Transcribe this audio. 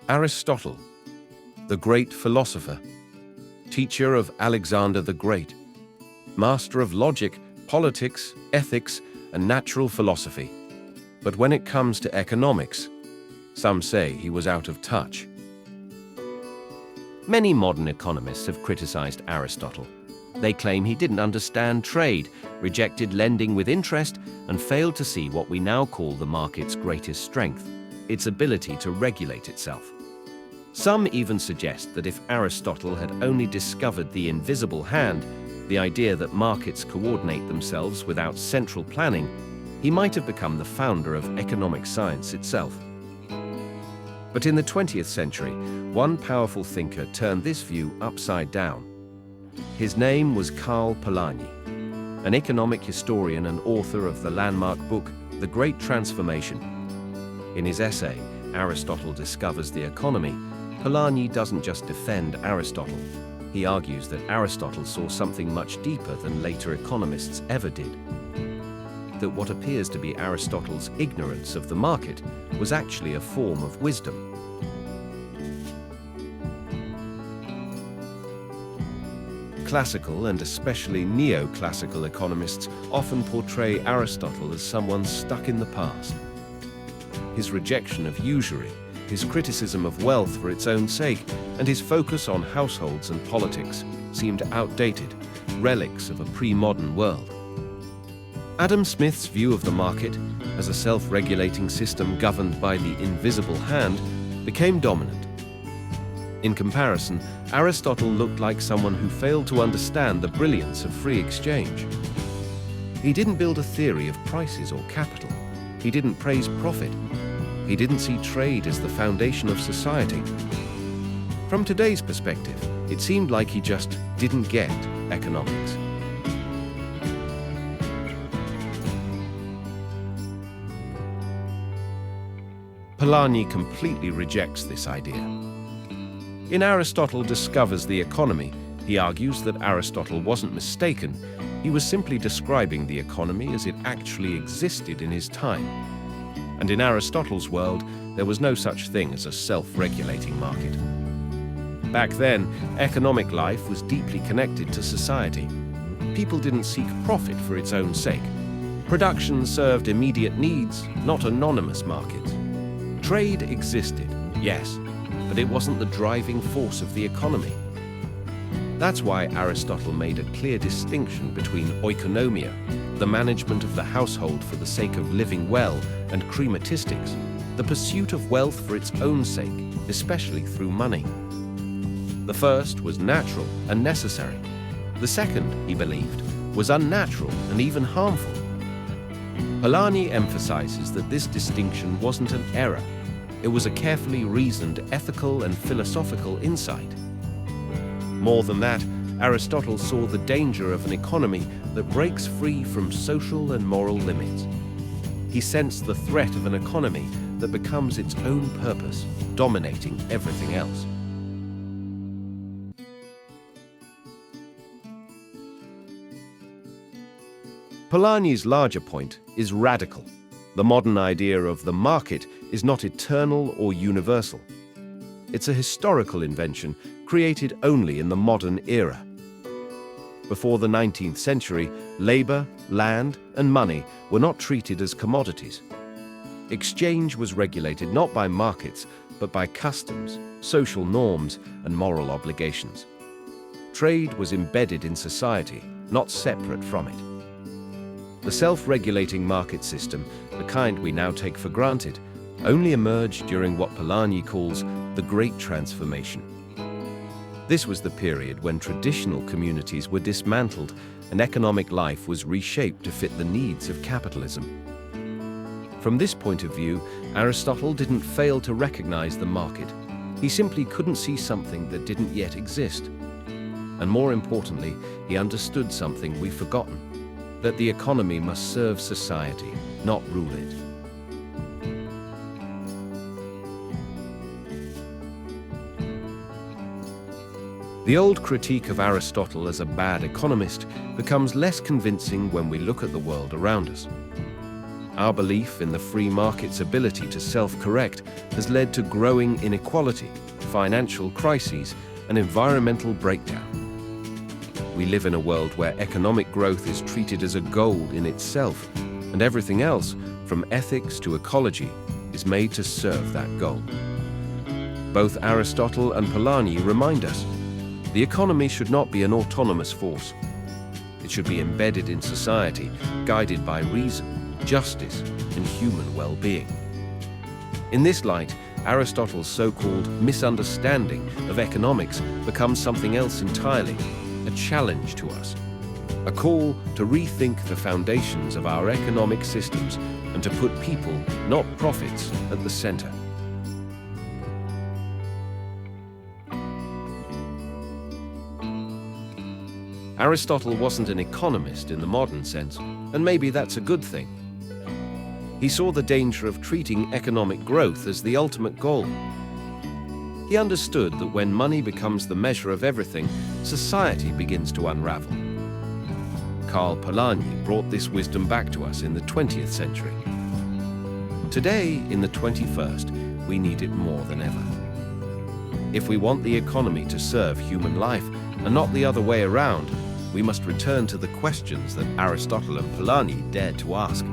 Aristotle, the great philosopher, teacher of Alexander the Great, master of logic, politics, ethics, and natural philosophy. But when it comes to economics, some say he was out of touch. Many modern economists have criticized Aristotle. They claim he didn't understand trade, rejected lending with interest, and failed to see what we now call the market's greatest strength, its ability to regulate itself. Some even suggest that if Aristotle had only discovered the invisible hand, the idea that markets coordinate themselves without central planning, he might have become the founder of economic science itself. But in the 20th century, one powerful thinker turned this view upside down. His name was Karl Polanyi, an economic historian and author of the landmark book, The Great Transformation. In his essay, Aristotle Discovers the Economy, Polanyi doesn't just defend Aristotle. He argues that Aristotle saw something much deeper than later economists ever did. That what appears to be Aristotle's ignorance of the market was actually a form of wisdom. Classical and especially neoclassical economists often portray Aristotle as someone stuck in the past. His rejection of usury, his criticism of wealth for its own sake, and his focus on households and politics seemed outdated, relics of a pre-modern world. Adam Smith's view of the market as a self-regulating system governed by the invisible hand became dominant. In comparison, Aristotle looked like someone who failed to understand the brilliance of free exchange. He didn't build a theory of prices or capital. He didn't praise profit. He didn't see trade as the foundation of society. From today's perspective, it seemed like he just didn't get economics. Polanyi completely rejects this idea. In Aristotle Discovers the Economy, he argues that Aristotle wasn't mistaken. He was simply describing the economy as it actually existed in his time. And in Aristotle's world, there was no such thing as a self-regulating market. Back then, economic life was deeply connected to society. People didn't seek profit for its own sake. Production served immediate needs, not anonymous markets. Trade existed, yes, but it wasn't the driving force of the economy. That's why Aristotle made a clear distinction between oikonomia, the management of the household for the sake of living well, and krimatistics, the pursuit of wealth for its own sake, especially through money. The first was natural and necessary. The second, he believed, was unnatural and even harmful. Polanyi emphasizes that this distinction wasn't an error. It was a carefully reasoned ethical and philosophical insight. More than that, Aristotle saw the danger of an economy that breaks free from social and moral limits. He sensed the threat of an economy that becomes its own purpose, dominating everything else. Polanyi's larger point is radical. The modern idea of the market is not eternal or universal. It's a historical invention created only in the modern era. Before the 19th century, labor, land, and money were not treated as commodities. Exchange was regulated not by markets, but by customs, social norms, and moral obligations. Trade was embedded in society, not separate from it. The self-regulating market system, the kind we now take for granted, only emerged during what Polanyi calls the Great Transformation. This was the period when traditional communities were dismantled and economic life was reshaped to fit the needs of capitalism. From this point of view, Aristotle didn't fail to recognize the market. He simply couldn't see something that didn't yet exist. And more importantly, he understood something we've forgotten, that the economy must serve society, not rule it. The old critique of Aristotle as a bad economist becomes less convincing when we look at the world around us. Our belief in the free market's ability to self-correct has led to growing inequality, financial crises, and environmental breakdown. We live in a world where economic growth is treated as a goal in itself, and everything else, from ethics to ecology, is made to serve that goal. Both Aristotle and Polanyi remind us, the economy should not be an autonomous force. It should be embedded in society, guided by reason, justice, and human well-being. In this light, Aristotle's so-called misunderstanding of economics becomes something else entirely, a challenge to us, a call to rethink the foundations of our economic systems and to put people, not profits, at the center. Aristotle wasn't an economist in the modern sense, and maybe that's a good thing. He saw the danger of treating economic growth as the ultimate goal. He understood that when money becomes the measure of everything, society begins to unravel. Karl Polanyi brought this wisdom back to us in the 20th century. Today, in the 21st, we need it more than ever. If we want the economy to serve human life, and not the other way around, we must return to the questions that Aristotle and Polanyi dared to ask.